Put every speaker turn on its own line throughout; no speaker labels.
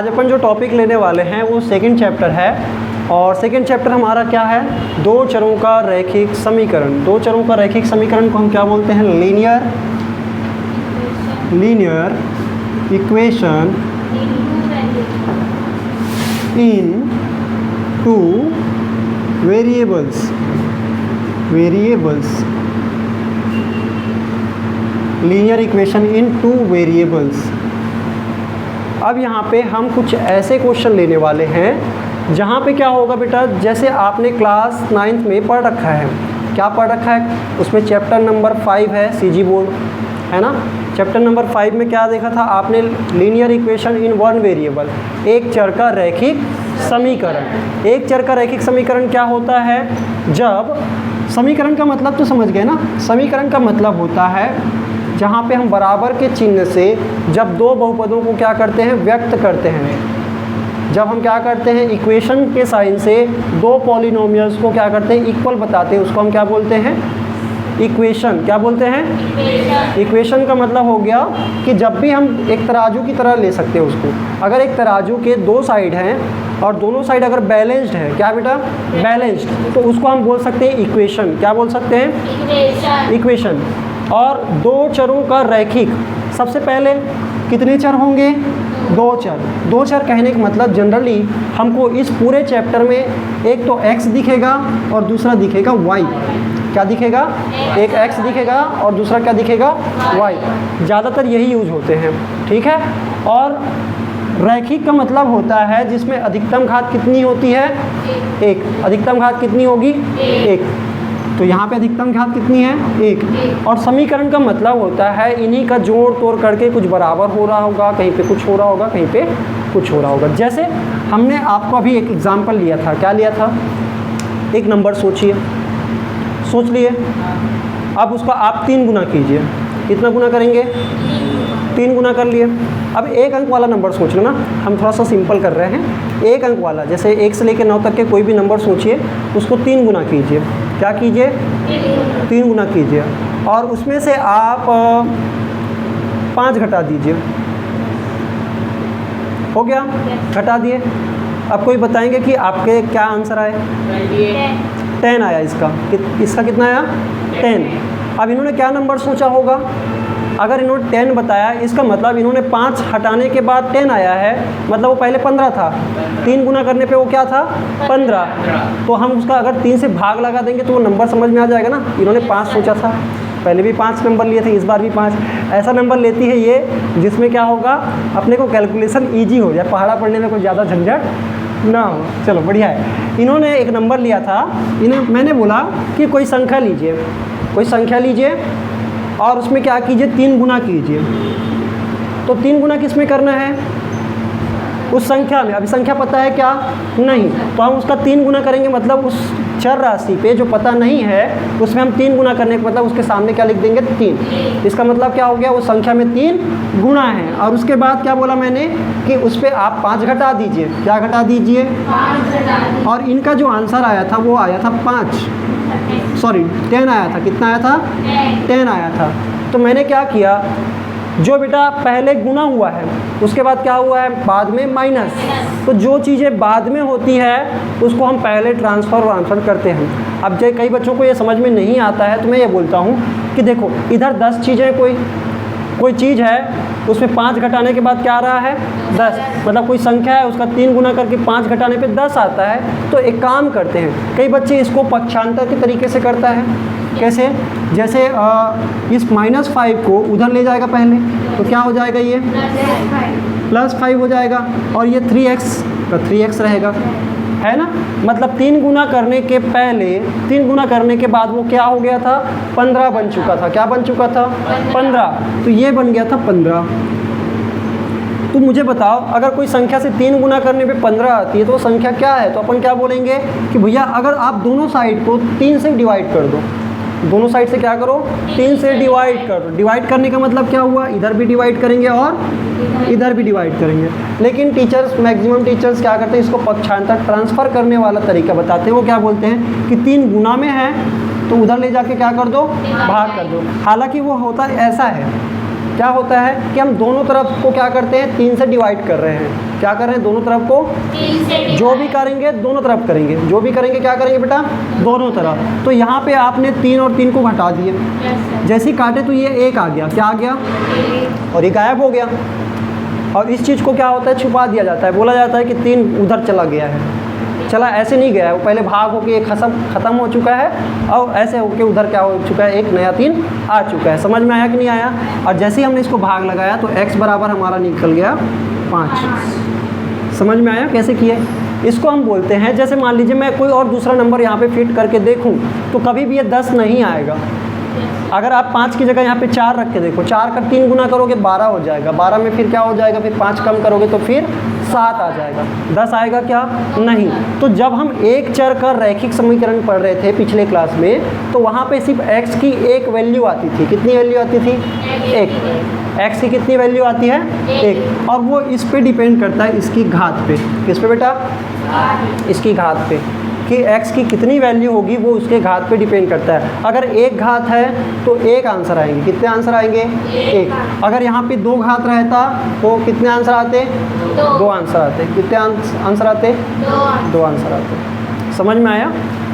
आज अपन जो टॉपिक लेने वाले हैं वो सेकंड चैप्टर है और सेकंड चैप्टर हमारा क्या है, दो चरों का रैखिक समीकरण। दो चरों का रैखिक समीकरण को हम क्या बोलते हैं, linear equation in two variables. Linear equation in two variables. अब यहाँ पे हम कुछ ऐसे क्वेश्चन लेने वाले हैं जहाँ पे क्या होगा बेटा, जैसे आपने क्लास 9th में पढ़ रखा है, क्या पढ़ रखा है, उसमें चैप्टर नंबर 5 है सीजी बोर्ड, है ना। चैप्टर नंबर 5 में क्या देखा था आपने, linear equation in one variable, एक चर का रैखिक समीकरण। एक चर का रैखिक समीकरण क्या होता है, जब समीकरण का मतलब तो समझ गए ना, समीकरण का मतलब होता है जहाँ पे हम बराबर के चिन्ह से जब दो बहुपदों को क्या करते हैं, व्यक्त करते हैं। जब हम क्या करते हैं, इक्वेशन के साइन से दो पॉलिनोमियल्स को क्या करते हैं, इक्वल बताते हैं, उसको हम क्या बोलते हैं, इक्वेशन। क्या बोलते हैं, इक्वेशन का मतलब हो गया कि जब भी हम एक तराजू की तरह ले सकते हैं उसको। अगर एक तराजू के दो साइड हैं और दोनों साइड अगर बैलेंस्ड है, क्या बेटा, बैलेंस्ड, तो उसको हम बोल सकते हैं इक्वेशन। क्या बोल सकते हैं, इक्वेशन। और दो चरों का रैखिक, सबसे पहले कितने चर होंगे, दो चर। दो चर कहने का मतलब जनरली हमको इस पूरे चैप्टर में एक तो x दिखेगा और दूसरा दिखेगा y। क्या दिखेगा, एक x दिखेगा और दूसरा क्या दिखेगा, y। ज़्यादातर यही यूज होते हैं, ठीक है। और रैखिक का मतलब होता है जिसमें अधिकतम घात कितनी होती है, एक। अधिकतम घात कितनी होगी, एक। तो यहाँ पे अधिकतम घात कितनी है, एक। और समीकरण का मतलब होता है इन्हीं का जोड़ तोड़ करके कुछ बराबर हो रहा होगा, कहीं पे कुछ हो रहा होगा, कहीं पे कुछ हो रहा होगा। जैसे हमने आपको अभी एक एग्जांपल लिया था, क्या लिया था, एक नंबर सोचिए, सोच लिए, अब उसका आप 3 गुना कीजिए। कितना गुना करेंगे, 3 गुना कर लिए। अब एक अंक वाला नंबर सोच लो ना, हम थोड़ा सा सिंपल कर रहे हैं। एक अंक वाला, जैसे 1 से लेकर 9 तक के कोई भी नंबर सोचिए, उसको 3 गुना कीजिए। क्या कीजिए, 3 गुना कीजिए। और उसमें से आप 5 घटा दीजिए, हो गया, घटा दिए। अब कोई बताएंगे कि आपके क्या आंसर आए, 10 आया। इसका कितना आया, 10। अब इन्होंने क्या नंबर सोचा होगा, अगर इन्होंने 10 बताया, इसका मतलब इन्होंने 5 हटाने के बाद 10 आया है, मतलब वो पहले 15 था। 3 गुना करने पे वो क्या था, 15। तो हम उसका अगर 3 से भाग लगा देंगे तो वो नंबर समझ में आ जाएगा ना। इन्होंने 5 सोचा था, पहले भी 5 नंबर लिए थे, इस बार भी 5। ऐसा नंबर लेती है ये जिसमें क्या होगा, अपने को कैलकुलेशन ईजी हो जाए, पहाड़ा पढ़ने में कोई ज़्यादा झंझट ना हो। चलो बढ़िया है। इन्होंने एक नंबर लिया था, मैंने बोला कि कोई संख्या लीजिए, कोई संख्या लीजिए और उसमें क्या कीजिए, 3 गुना कीजिए। तो 3 गुना किस में करना है, उस संख्या में। अभी संख्या पता है क्या, नहीं, तो हम उसका 3 गुना करेंगे, मतलब उस चर राशि पे जो पता नहीं है उसमें हम 3 गुना करने का मतलब उसके सामने क्या लिख देंगे, 3। इसका मतलब क्या हो गया, वो संख्या में 3 गुना है। और उसके बाद क्या बोला मैंने कि उस पर आप 5 घटा दीजिए। क्या घटा दीजिए, 5। और इनका जो आंसर आया था वो आया था 10 आया था। कितना आया था, 10 आया था। तो मैंने क्या किया, जो बेटा पहले गुना हुआ है उसके बाद क्या हुआ है, बाद में माइनस। तो जो चीज़ें बाद में होती है उसको हम पहले ट्रांसफ़र करते हैं। अब जो कई बच्चों को ये समझ में नहीं आता है तो मैं ये बोलता हूँ कि देखो, इधर 10 चीज़ें, कोई चीज़ है, उसमें 5 घटाने के बाद क्या आ रहा है, 10। मतलब कोई संख्या है, उसका 3 गुना करके 5 घटाने पे 10 आता है। तो एक काम करते हैं, कई बच्चे इसको पक्षांतर के तरीके से करता है। कैसे, जैसे इस -5 को उधर ले जाएगा पहले, तो क्या हो जाएगा, ये +5 हो जाएगा। और ये 3x का 3x रहेगा, है ना। मतलब 3 गुना करने के पहले, 3 गुना करने के बाद वो क्या हो गया था, 15 बन चुका था। क्या बन चुका था, 15। तो ये बन गया था 15। तो मुझे बताओ, अगर कोई संख्या से 3 गुना करने पे 15 आती है तो वो संख्या क्या है। तो अपन क्या बोलेंगे कि भैया अगर आप दोनों साइड को 3 से डिवाइड कर दो, दोनों साइड से क्या करो, 3 से डिवाइड कर दो। डिवाइड करने का मतलब क्या हुआ, इधर भी डिवाइड करेंगे और इधर भी डिवाइड करेंगे। लेकिन टीचर्स, मैक्सिमम टीचर्स क्या करते हैं, इसको पक्षांतर ट्रांसफ़र करने वाला तरीका बताते हैं। वो क्या बोलते हैं कि 3 गुना में है तो उधर ले जाके क्या कर दो, भाग कर दो। हालांकि वो होता ऐसा है, क्या होता है कि हम दोनों तरफ को क्या करते हैं, 3 से डिवाइड कर रहे हैं। क्या कर रहे हैं, दोनों तरफ को
3 से
जो भी करेंगे दोनों तरफ करेंगे, जो भी करेंगे क्या करेंगे बेटा, दोनों तरफ। तो यहाँ पे आपने 3 और 3 को घटा दिए, जैसे ही काटे तो ये 1 आ गया, क्या आ गया, और ये गायब हो गया। और इस चीज़ को क्या होता है, छुपा दिया जाता है, बोला जाता है कि 3 उधर चला गया है। चला ऐसे नहीं गया है, वो पहले भाग होके एक ख़त्म हो चुका है और ऐसे होके उधर क्या हो चुका है, एक नया 3 आ चुका है। समझ में आया कि नहीं आया। और जैसे ही हमने इसको भाग लगाया तो x बराबर हमारा निकल गया 5। समझ में आया कैसे किए। इसको हम बोलते हैं, जैसे मान लीजिए मैं कोई और दूसरा नंबर यहाँ पे फिट करके देखूँ तो कभी भी ये 10 नहीं आएगा। अगर आप 5 की जगह यहाँ पे 4 रख के देखो, 4 का 3 गुना करोगे 12 हो जाएगा, 12 में फिर क्या हो जाएगा, फिर 5 कम करोगे तो फिर 7 आ जाएगा, 10 आएगा क्या, नहीं। तो जब हम एक चर का रैखिक समीकरण पढ़ रहे थे पिछले क्लास में, तो वहाँ पे सिर्फ x की एक वैल्यू आती थी। कितनी वैल्यू आती थी, 1। x की कितनी वैल्यू आती है, 1। और वो इस पे डिपेंड करता है, इसकी घात पे। किस पे बेटा, इसकी घात पे, कि x की कितनी वैल्यू होगी वो उसके घात पे डिपेंड करता है। अगर 1 घात है तो 1 आंसर आएंगे। कितने आंसर आएंगे, 1। अगर यहाँ पे 2 घात रहता तो कितने आंसर आते, 2 आंसर आते। कितने आंसर आते, 2 आंसर आते। समझ में आया।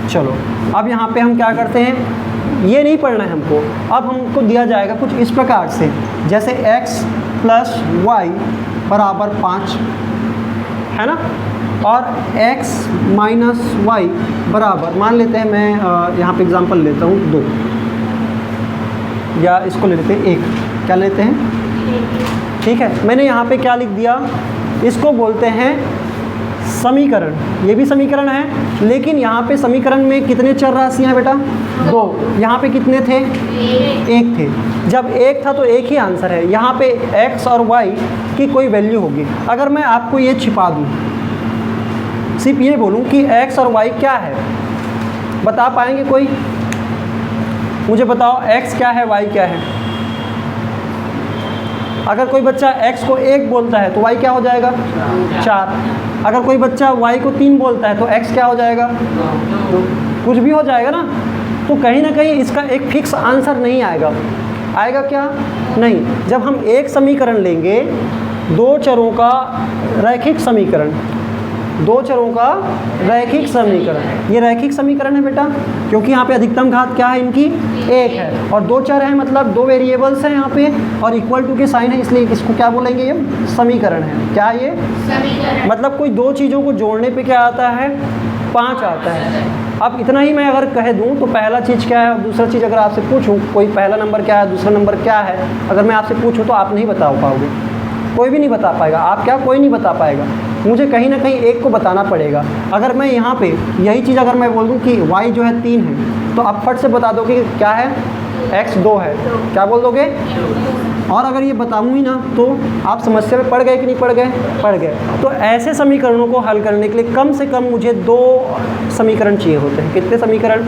चलो अब यहाँ पे हम क्या करते हैं, ये नहीं पढ़ना है हमको। अब हमको दिया जाएगा कुछ इस प्रकार से, जैसे x + y = 5 है ना, और x - y बराबर, मान लेते हैं, मैं यहाँ पे एग्जांपल लेता हूँ 2, या इसको ले लेते हैं 1। क्या लेते हैं, ठीक है। मैंने यहाँ पे क्या लिख दिया, इसको बोलते हैं समीकरण। ये भी समीकरण है, लेकिन यहाँ पे समीकरण में कितने चर राशियाँ हैं बेटा, 2। यहाँ पे कितने थे, 1 थे। जब 1 था तो 1 ही आंसर है। यहाँ पे x और y की कोई वैल्यू होगी। अगर मैं आपको ये छिपा दूँ, सिर्फ ये बोलूं कि x और y क्या है, बता पाएंगे कोई, मुझे बताओ x क्या है, y क्या है। अगर कोई बच्चा x को 1 बोलता है तो y क्या हो जाएगा, 4। अगर कोई बच्चा y को 3 बोलता है तो x क्या हो जाएगा, 2। कुछ भी हो जाएगा ना। तो कहीं ना कहीं इसका एक फिक्स आंसर नहीं आएगा। आएगा क्या, नहीं। जब हम एक समीकरण लेंगे, 2 चरों का रैखिक समीकरण, 2 चरों का रैखिक समीकरण, ये रैखिक समीकरण है बेटा, क्योंकि यहाँ पे अधिकतम घात क्या है इनकी, 1 है, और 2 चर हैं, मतलब 2 वेरिएबल्स हैं यहाँ पे, और इक्वल टू के साइन है, इसलिए इसको क्या बोलेंगे, ये समीकरण है। क्या ये समीकरण, मतलब कोई 2 चीज़ों को जोड़ने पे क्या आता है, 5 आता है। अब इतना ही मैं अगर कह दूँ तो पहला चीज़ क्या है, और दूसरा चीज़ अगर आपसे पूछूँ कोई पहला नंबर क्या है, दूसरा नंबर क्या है, अगर मैं आपसे पूछूँ तो आप नहीं बता पाओगे, कोई भी नहीं बता पाएगा। आप क्या, कोई नहीं बता पाएगा। मुझे कहीं ना कहीं एक को बताना पड़ेगा। अगर मैं यहाँ पे यही चीज़ अगर मैं बोल दूँ कि y जो है 3 है, तो आप फट से बता दोगे कि क्या है, x 2 है। क्या बोल दोगे। और अगर ये बताऊँ ही ना तो आप समस्या में पड़ गए कि नहीं पड़ गए, पड़ गए। तो ऐसे समीकरणों को हल करने के लिए कम से कम मुझे 2 समीकरण चाहिए होते हैं। कितने समीकरण,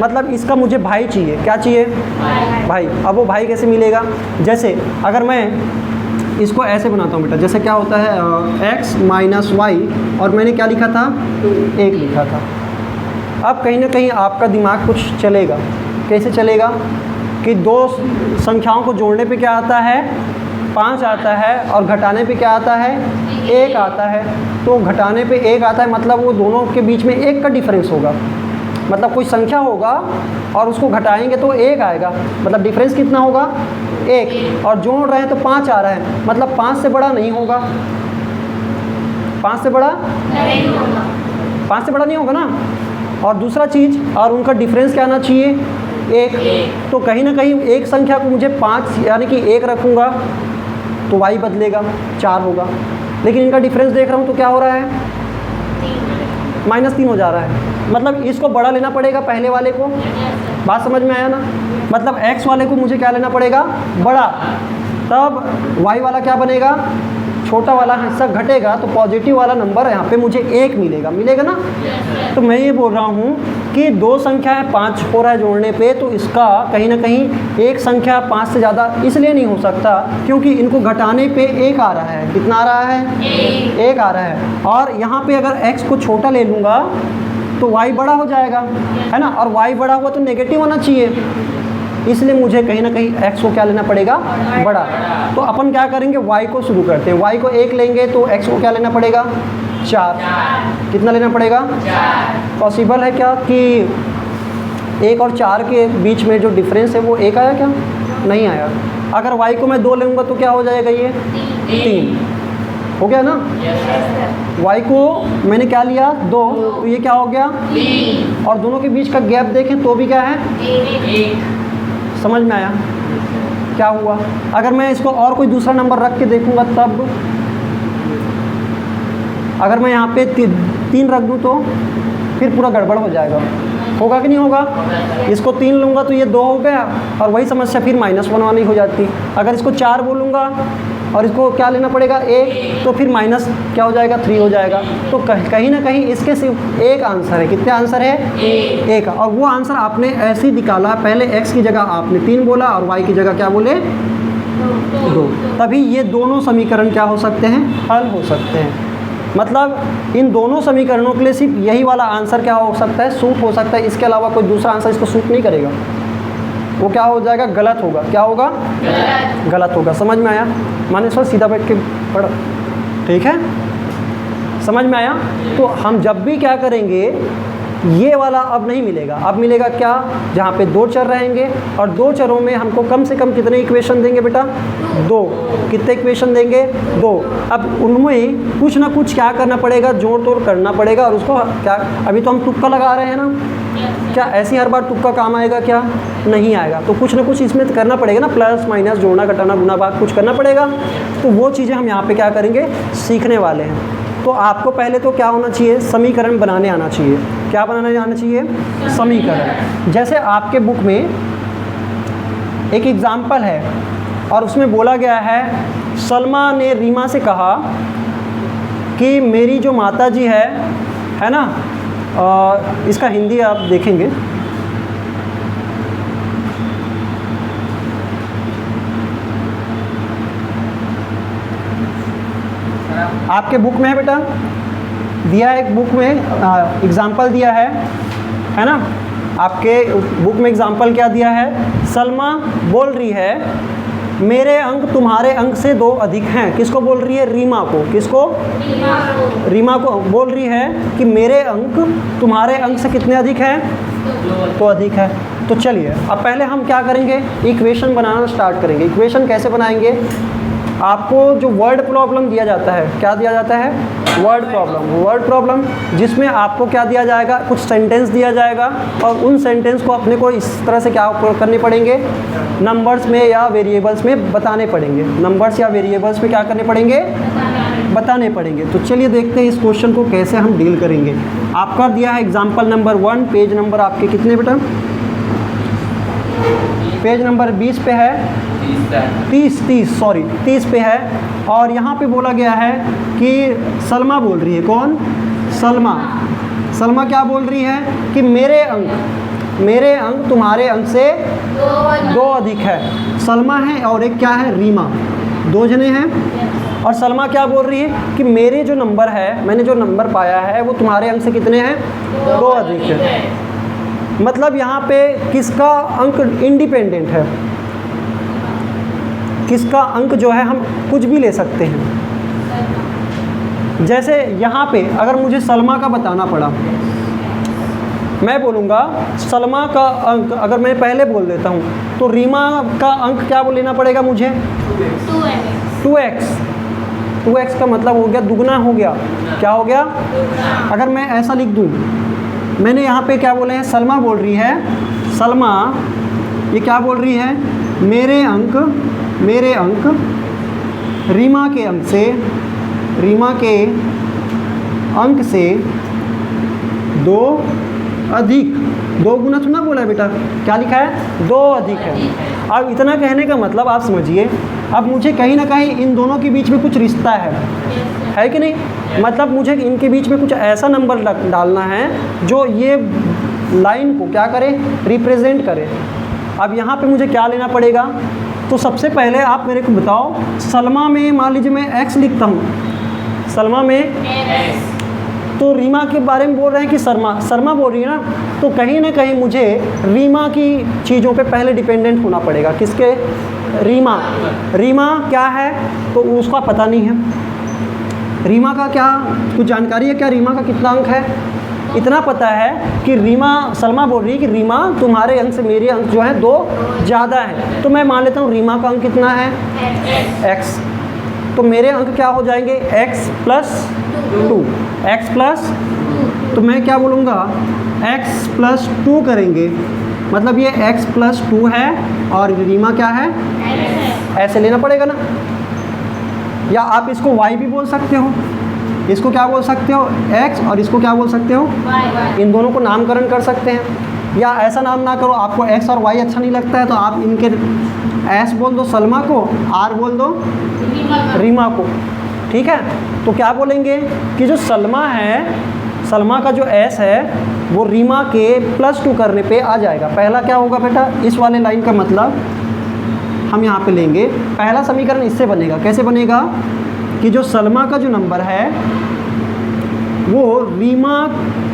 मतलब इसका मुझे भाई चाहिए। क्या चाहिए, भाई। अब वो भाई कैसे मिलेगा, जैसे अगर मैं इसको ऐसे बनाता हूँ बेटा, जैसे क्या होता है x - y, और मैंने क्या लिखा था, 1 लिखा था। अब कहीं ना कहीं आपका दिमाग कुछ चलेगा। कैसे चलेगा कि 2 संख्याओं को जोड़ने पे क्या आता है, 5 आता है, और घटाने पे क्या आता है, 1 आता है। तो घटाने पे 1 आता है, मतलब वो दोनों के बीच में 1 का डिफरेंस होगा। मतलब कोई संख्या होगा और उसको घटाएंगे तो 1 आएगा, मतलब डिफरेंस कितना होगा, 1। और जोड़ रहे हैं तो 5 आ रहा है, मतलब 5 से बड़ा नहीं होगा। 5 से बड़ा नहीं होगा, 5 से बड़ा नहीं होगा ना। और दूसरा चीज़, और उनका डिफरेंस क्या आना चाहिए, 1। तो कहीं ना कहीं एक संख्या को मुझे 5 यानी कि 1 रखूँगा तो y बदलेगा, 4 होगा। लेकिन इनका डिफरेंस देख रहा हूँ तो क्या हो रहा है, -3 हो जा रहा है। मतलब इसको बड़ा लेना पड़ेगा पहले वाले को। बात समझ में आया ना। मतलब x वाले को मुझे क्या लेना पड़ेगा, बड़ा, तब y वाला क्या बनेगा, छोटा वाला हिस्सा घटेगा, तो पॉजिटिव वाला नंबर यहाँ पे मुझे 1 मिलेगा, मिलेगा ना। तो मैं ये बोल रहा हूँ कि 2 संख्याएं 5 हो रहा है जोड़ने पे, तो इसका कहीं ना कहीं एक संख्या 5 से ज़्यादा इसलिए नहीं हो सकता क्योंकि इनको घटाने पे 1 आ रहा है। कितना आ रहा है, 1 आ रहा है। और यहाँ पे अगर x को छोटा ले लूँगा तो y बड़ा हो जाएगा, है ना। और y बड़ा हुआ तो नेगेटिव होना चाहिए, इसलिए मुझे कहीं ना कहीं x को क्या लेना पड़ेगा, बड़ा। तो अपन क्या करेंगे, y को शुरू करते हैं। y को 1 लेंगे तो x को क्या लेना पड़ेगा, 4। कितना लेना पड़ेगा, 4। पॉसिबल है क्या कि 1 और 4 के बीच में जो डिफरेंस है वो 1 आया क्या, नहीं आया। अगर y को मैं 2 लूँगा तो क्या हो जाएगा, ये 3 हो गया ना। y को मैंने क्या लिया, 2, तो ये क्या हो गया, 3। और दोनों के बीच का गैप देखें तो भी क्या है, 1। समझ में आया क्या हुआ। अगर मैं इसको और कोई दूसरा नंबर रख के देखूंगा तब, अगर मैं यहाँ पे 3 रख दूँ तो फिर पूरा गड़बड़ हो जाएगा, होगा कि नहीं होगा। इसको 3 लूँगा तो ये 2 हो गया, और वही समस्या फिर -1 वाली हो जाती। अगर इसको 4 बोलूँगा और इसको क्या लेना पड़ेगा, 1, तो फिर माइनस क्या हो जाएगा, 3 हो जाएगा। तो कहीं ना कहीं इसके सिर्फ एक आंसर है। कितने आंसर है, 1। और वो आंसर आपने ऐसे ही निकाला, पहले x की जगह आपने 3 बोला और y की जगह क्या बोले, 2। तभी ये दोनों समीकरण क्या हो सकते हैं, हल हो सकते हैं। मतलब इन दोनों समीकरणों के लिए सिर्फ यही वाला आंसर क्या हो सकता है, सूट हो सकता है। इसके अलावा कोई दूसरा आंसर इसको सूट नहीं करेगा, वो क्या हो जाएगा, गलत होगा। क्या होगा, गलत होगा। समझ में आया, माने सर सीधा बैठ के पढ़, ठीक है, समझ में आया। तो हम जब भी क्या करेंगे, ये वाला अब नहीं मिलेगा, अब मिलेगा क्या, जहाँ पे 2 चर रहेंगे और 2 चरों में हमको कम से कम कितने इक्वेशन देंगे बेटा, 2। कितने इक्वेशन देंगे, 2। अब उनमें कुछ ना कुछ क्या करना पड़ेगा, जोड़ तोड़ करना पड़ेगा। और उसको क्या, अभी तो हम तुक्का लगा रहे हैं ना, क्या ऐसी हर बार तुक्का काम आएगा, क्या नहीं आएगा। तो कुछ ना कुछ इसमें करना पड़ेगा ना, प्लस माइनस, जोड़ना घटाना गुना भाग कुछ करना पड़ेगा। तो वो चीज़ें हम यहाँ पे क्या करेंगे, सीखने वाले हैं। तो आपको पहले तो क्या होना चाहिए, समीकरण बनाने आना चाहिए। क्या बनाने आना चाहिए, समीकरण। जैसे आपके बुक में एक एग्जाम्पल है और उसमें बोला गया है, सलमा ने रीमा से कहा कि मेरी जो माता जी है ना, इसका हिंदी आप देखेंगे, आपके बुक में है बेटा, दिया है एक बुक में एग्जाम्पल दिया है ना। आपके बुक में एग्जाम्पल क्या दिया है, सलमा बोल रही है मेरे अंक तुम्हारे अंक से 2 अधिक हैं। किसको बोल रही है, रीमा को। किसको, रीमा को बोल रही है कि मेरे अंक तुम्हारे अंक से कितने अधिक हैं, 2 अधिक है। तो चलिए अब पहले हम क्या करेंगे, इक्वेशन बनाना स्टार्ट करेंगे। इक्वेशन कैसे बनाएंगे, आपको जो वर्ड प्रॉब्लम दिया जाता है, क्या दिया जाता है, वर्ड प्रॉब्लम, जिसमें आपको क्या दिया जाएगा, कुछ सेंटेंस दिया जाएगा और उन सेंटेंस को अपने को इस तरह से क्या करने पड़ेंगे, नंबर्स में या वेरिएबल्स में बताने पड़ेंगे। नंबर्स या वेरिएबल्स में क्या करने पड़ेंगे, बताने पड़ेंगे। तो चलिए देखते हैं इस क्वेश्चन को कैसे हम डील करेंगे। आपका दिया है एग्जाम्पल नंबर 1, पेज नंबर आपके कितने बेटा, पेज नंबर 20 पे है, 30 पे है। और यहाँ पे बोला गया है कि सलमा बोल रही है, कौन, सलमा क्या बोल रही है कि मेरे अंक तुम्हारे अंक से 2 अधिक है। सलमा है और एक क्या है, रीमा, 2 जने हैं। और सलमा क्या बोल रही है कि मेरे जो नंबर है, मैंने जो नंबर पाया है वो तुम्हारे अंक से कितने हैं, 2 अधिक है। मतलब यहाँ पे किसका अंक इंडिपेंडेंट है, किसका अंक जो है हम कुछ भी ले सकते हैं। जैसे यहाँ पे अगर मुझे सलमा का बताना पड़ा, मैं बोलूँगा सलमा का अंक, अगर मैं पहले बोल देता हूँ तो रीमा का अंक क्या लेना पड़ेगा मुझे, 2x का मतलब हो गया दुगना हो गया। क्या हो गया, अगर मैं ऐसा लिख दूँ, मैंने यहाँ पे क्या बोले हैं, सलमा बोल रही है, सलमा ये क्या बोल रही है, मेरे अंक रीमा के अंक से 2 अधिक, 2 गुना तो ना बोला है बेटा, क्या लिखा है, 2 अधिक है। अब इतना कहने का मतलब आप समझिए, अब मुझे कहीं ना कहीं इन दोनों के बीच में कुछ रिश्ता है कि नहीं। मतलब मुझे इनके बीच में कुछ ऐसा नंबर डालना है जो ये लाइन को क्या करे, रिप्रेजेंट करे। अब यहाँ पे मुझे क्या लेना पड़ेगा, तो सबसे पहले आप मेरे को बताओ, सलमा में मान लीजिए मैं x लिखता हूँ, सलमा में तो रीमा के बारे में बोल रहे हैं कि शर्मा बोल रही है ना, तो कहीं ना कहीं मुझे रीमा की चीज़ों पे पहले डिपेंडेंट होना पड़ेगा। किसके? रीमा क्या है तो उसका पता नहीं है। रीमा का क्या कुछ जानकारी है क्या? रीमा का कितना अंक है? इतना पता है कि सलमा बोल रही है कि रीमा तुम्हारे अंक से मेरे अंक जो है 2 ज़्यादा है, तो मैं मान लेता हूँ रीमा का अंक कितना है? x। तो मेरे अंक क्या हो जाएंगे? x + 2। x प्लस, तो मैं क्या बोलूँगा? x + 2 करेंगे, मतलब ये x + 2 है और रीमा क्या है? ऐसे लेना पड़ेगा ना। या आप इसको y भी बोल सकते हो, इसको क्या बोल सकते हो? x, और इसको क्या बोल सकते हो? इन दोनों को नामकरण कर सकते हैं। या ऐसा नाम ना करो, आपको x और y अच्छा नहीं लगता है तो आप इनके s बोल दो सलमा को, r बोल दो रीमा को। ठीक है, तो क्या बोलेंगे कि जो सलमा है, सलमा का जो s है वो रीमा के +2 करने पे आ जाएगा। पहला क्या होगा बेटा? इस वाले लाइन का मतलब हम यहाँ पे लेंगे, पहला समीकरण इससे बनेगा। कैसे बनेगा? कि जो सलमा का जो नंबर है वो रीमा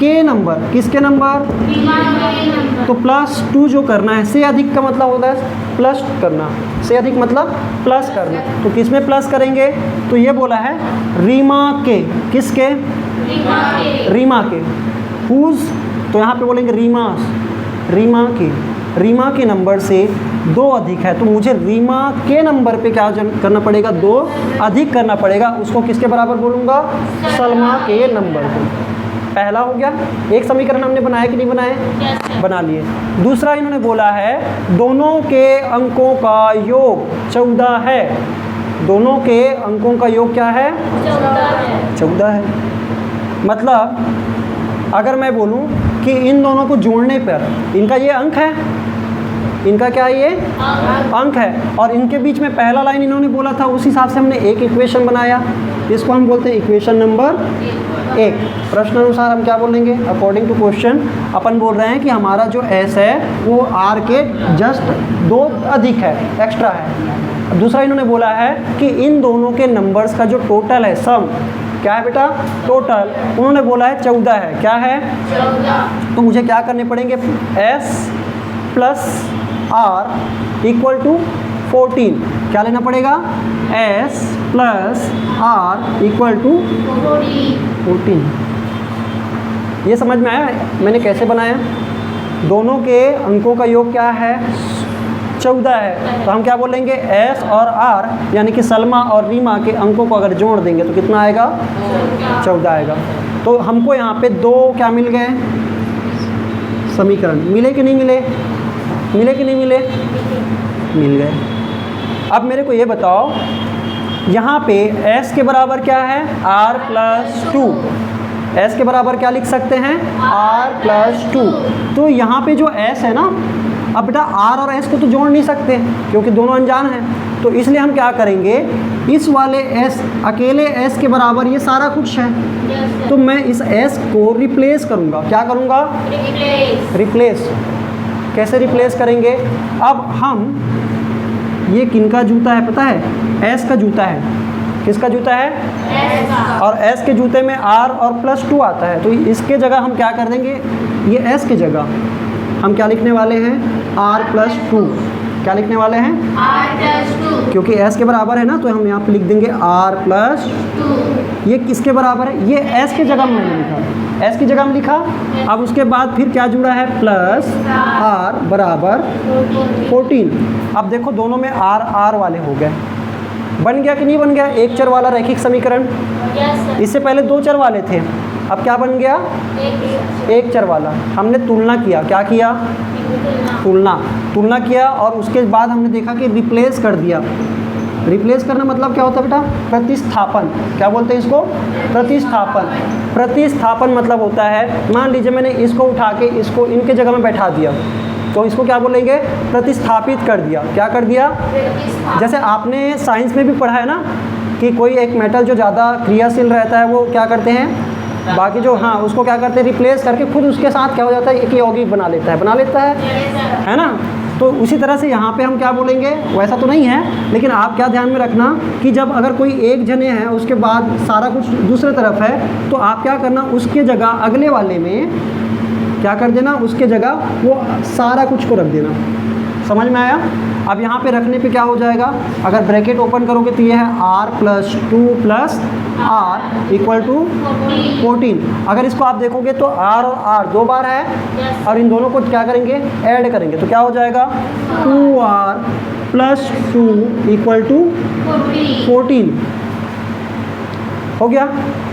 के नंबर, किसके नंबर? रीमा के नंबर। तो +2 जो करना है, से अधिक का मतलब होता है प्लस करना, से अधिक मतलब प्लस करना। तो किस में प्लस करेंगे? तो ये बोला है रीमा के, किसके? रीमा के। हुज, तो यहाँ पे बोलेंगे रीमा के नंबर से 2 अधिक है, तो मुझे रीमा के नंबर पे क्या करना पड़ेगा? 2 अधिक करना पड़ेगा। उसको किसके बराबर बोलूँगा? सलमा के नंबर को। पहला हो गया। एक समीकरण हमने बनाया कि नहीं बनाए? बना लिए। दूसरा इन्होंने बोला है दोनों के अंकों का योग 14 है। दोनों के अंकों का योग क्या है? 14 है। मतलब अगर मैं बोलूँ कि इन दोनों को जोड़ने पर इनका ये अंक है, इनका क्या है? ये अंक है, और इनके बीच में पहला लाइन इन्होंने बोला था, उस हिसाब से हमने एक इक्वेशन बनाया। इसको हम बोलते हैं इक्वेशन नंबर 1। प्रश्न अनुसार हम क्या बोलेंगे? अकॉर्डिंग टू क्वेश्चन अपन बोल रहे हैं कि हमारा जो s है वो r के जस्ट 2 अधिक है, एक्स्ट्रा है। दूसरा इन्होंने बोला है कि इन दोनों के नंबर्स का जो टोटल है, सम क्या है बेटा? टोटल। उन्होंने बोला है 14 है। क्या है? 14। तो मुझे क्या करने पड़ेंगे? s + r = 14। क्या लेना पड़ेगा? s + r = 14। ये समझ में आया मैंने कैसे बनाया? दोनों के अंकों का योग क्या है? 14 है। तो हम क्या बोलेंगे? s और r यानी कि सलमा और रीमा के अंकों को अगर जोड़ देंगे तो कितना आएगा? 14 आएगा। तो हमको यहाँ पे 2 क्या मिल गए? समीकरण मिले कि नहीं मिले? मिले कि नहीं मिले? मिल गए। अब मेरे को ये बताओ, यहाँ पे s के बराबर क्या है? r + 2। s के बराबर क्या लिख सकते हैं? r + 2। तो यहाँ पे जो s है ना, अब बेटा r और s को तो जोड़ नहीं सकते क्योंकि दोनों अनजान हैं। तो इसलिए हम क्या करेंगे? इस वाले s, अकेले s के बराबर ये सारा कुछ है, तो मैं इस s को रिप्लेस करूँगा। क्या करूँगा? रिप्लेस। कैसे रिप्लेस करेंगे? अब हम, ये किनका जूता है पता है? s का जूता है। किसका जूता है? s का। और s के जूते में r और +2 आता है, तो इसके जगह हम क्या कर देंगे? ये s के जगह हम क्या लिखने वाले हैं? r + 2। क्या लिखने वाले हैं? r + 2। क्योंकि s के बराबर है ना, तो हम यहाँ पे लिख देंगे r + 2। ये किसके बराबर है? ये s के जगह में मैंने लिखा, s की जगह में लिखा। अब उसके बाद फिर क्या जुड़ा है? Plus r = 14। अब देखो दोनों में r वाले हो गए। बन गया कि नहीं बन गया? एक चर वाला रैखिक समीकरण। इससे पहले 2 चर वाले थे, अब क्या बन गया? एक चर वाला। हमने तुलना किया। क्या किया? तुलना किया, और उसके बाद हमने देखा कि रिप्लेस कर दिया। रिप्लेस करना मतलब क्या होता है बेटा? प्रतिस्थापन। क्या बोलते हैं इसको? प्रतिस्थापन। प्रतिस्थापन मतलब होता है, मान लीजिए मैंने इसको उठा के इसको इनके जगह में बैठा दिया, तो इसको क्या बोलेंगे? प्रतिस्थापित कर दिया। क्या कर दिया? जैसे आपने साइंस में भी पढ़ा है ना कि कोई एक मेटल जो ज़्यादा क्रियाशील रहता है वो क्या करते हैं, बाकी जो उसको क्या करते हैं? रिप्लेस करके खुद उसके साथ क्या हो जाता है? एक यौगिक बना लेता है, है ना। तो उसी तरह से यहाँ पे हम क्या बोलेंगे, वैसा तो नहीं है लेकिन आप क्या ध्यान में रखना कि जब अगर कोई एक जने है उसके बाद सारा कुछ दूसरे तरफ है तो आप क्या करना, उसके जगह अगले वाले में क्या कर देना, उसके जगह वो सारा कुछ को रख देना। समझ में आया? अब यहाँ पे रखने पे क्या हो जाएगा, अगर ब्रैकेट ओपन करोगे तो ये है r + 2 + r इक्वल टू 14। अगर इसको आप देखोगे तो r और r दो बार है और इन दोनों को क्या करेंगे, ऐड करेंगे तो क्या हो जाएगा 2r + 2 इक्वल टू 14 हो गया।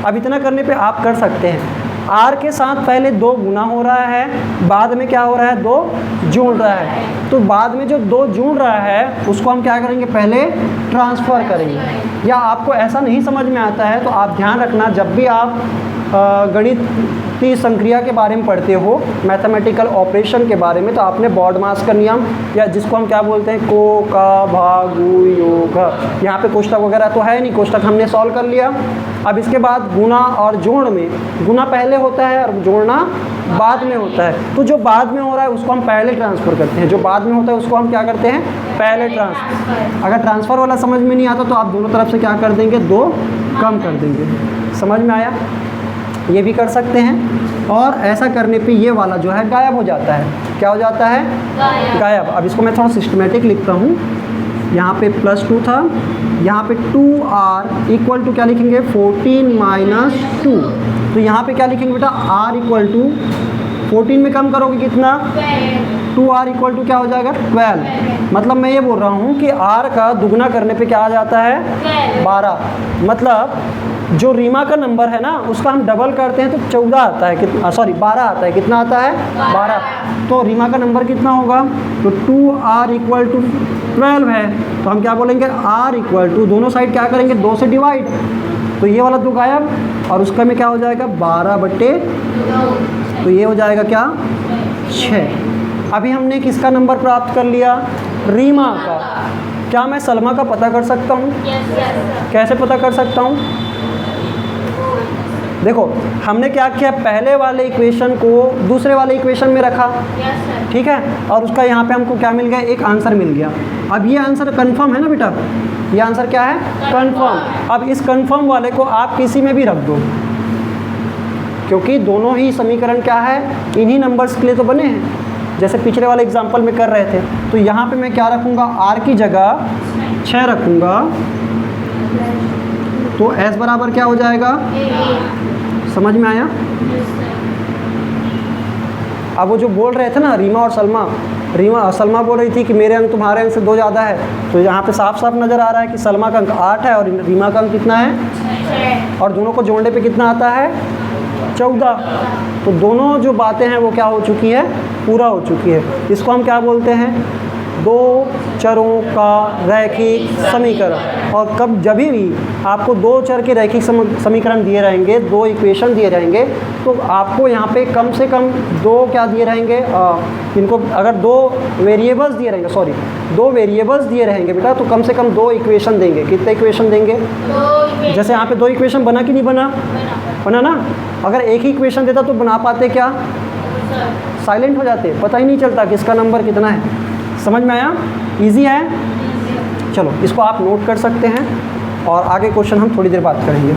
अब इतना करने पे आप कर सकते हैं, r के साथ पहले 2 गुना हो रहा है, बाद में क्या हो रहा है, 2 जुड़ रहा है। तो बाद में जो 2 जुड़ रहा है उसको हम क्या करेंगे, पहले ट्रांसफ़र करेंगे। या आपको ऐसा नहीं समझ में आता है तो आप ध्यान रखना, जब भी आप गणितीय संक्रिया के बारे में पढ़ते हो, मैथमेटिकल ऑपरेशन के बारे में, तो आपने बॉडमास का नियम या जिसको हम क्या बोलते हैं को का भागु योग, यहाँ पे कोष्टक वगैरह तो है नहीं, कोष्टक हमने सॉल्व कर लिया। अब इसके बाद गुना और जोड़ में, गुना पहले होता है और जोड़ना बाद में होता है। तो जो बाद में हो रहा है उसको हम पहले ट्रांसफ़र करते हैं, जो बाद में होता है उसको हम क्या करते हैं, पहले ट्रांसफ़र। अगर ट्रांसफ़र वाला समझ में नहीं आता तो आप दोनों तरफ से क्या कर देंगे, 2 कम कर देंगे। समझ में आया? ये भी कर सकते हैं। और ऐसा करने पे ये वाला जो है गायब हो जाता है। क्या हो जाता है, गायब। अब इसको मैं थोड़ा सिस्टमेटिक लिखता हूँ। यहाँ पे +2 था, यहाँ पे 2r इक्वल टू क्या लिखेंगे, 14 - 2। तो यहाँ पे क्या लिखेंगे बेटा, r इक्वल टू 14 में कम करोगे कितना, 2r इक्वल टू क्या हो जाएगा, 12। मतलब मैं ये बोल रहा हूँ कि r का दुगना करने पे क्या आ जाता है, 12। मतलब जो रीमा का नंबर है ना उसका हम डबल करते हैं तो 14 आता है, कितना, सॉरी 12 आता है। कितना आता है, 12। तो रीमा का नंबर कितना होगा, तो 2r इक्वल टू 12 है। तो हम क्या बोलेंगे, r इक्वल टू, दोनों साइड क्या करेंगे, 2 से डिवाइड, तो ये वाला 2 गायब और उसका में क्या हो जाएगा, 12/2। तो ये हो जाएगा क्या, 6। अभी हमने किसका नंबर प्राप्त कर लिया, रीमा का। क्या मैं सलमा का पता कर सकता हूँ? कैसे पता कर सकता हूँ? देखो हमने क्या किया, पहले वाले इक्वेशन को दूसरे वाले इक्वेशन में रखा, ठीक है, और उसका यहाँ पे हमको क्या मिल गया, एक आंसर मिल गया। अब ये आंसर कंफर्म है ना बेटा, ये आंसर क्या है, कंफर्म। अब इस कंफर्म वाले को आप किसी में भी रख दो, क्योंकि दोनों ही समीकरण क्या है, इन्हीं नंबर्स के लिए तो बने हैं, जैसे पिछले वाले एग्जाम्पल में कर रहे थे। तो यहाँ पे मैं क्या रखूँगा, r की जगह 6 रखूँगा, तो s बराबर क्या हो जाएगा, समझ में आया? अब वो जो बोल रहे थे ना रीमा और सलमा, सलमा बोल रही थी कि मेरे अंक तुम्हारे अंक से 2 ज़्यादा है, तो यहाँ पे साफ साफ नज़र आ रहा है कि सलमा का अंक 8 है और रीमा का अंक कितना है, और दोनों को जोड़ने पे कितना आता है, 14। तो दोनों जो बातें हैं वो क्या हो चुकी है, पूरा हो चुकी है। इसको हम क्या बोलते हैं, 2 चरों का रैखिक समीकरण। और जब भी आपको 2 चर के रैखिक समीकरण दिए रहेंगे, 2 इक्वेशन दिए रहेंगे, तो आपको यहाँ पे कम से कम 2 क्या दिए रहेंगे, इनको अगर 2 वेरिएबल्स दिए रहेंगे, सॉरी 2 वेरिएबल्स दिए रहेंगे बेटा, तो कम से कम 2 इक्वेशन देंगे। कितने इक्वेशन देंगे, जैसे यहाँ पे 2 इक्वेशन बना कि नहीं बना, बना ना। अगर एक ही इक्वेशन देता तो बना पाते क्या, साइलेंट हो जाते, पता ही नहीं चलता किसका नंबर कितना है। समझ में आया? इजी है। चलो इसको आप नोट कर सकते हैं और आगे क्वेश्चन हम थोड़ी देर बात करेंगे।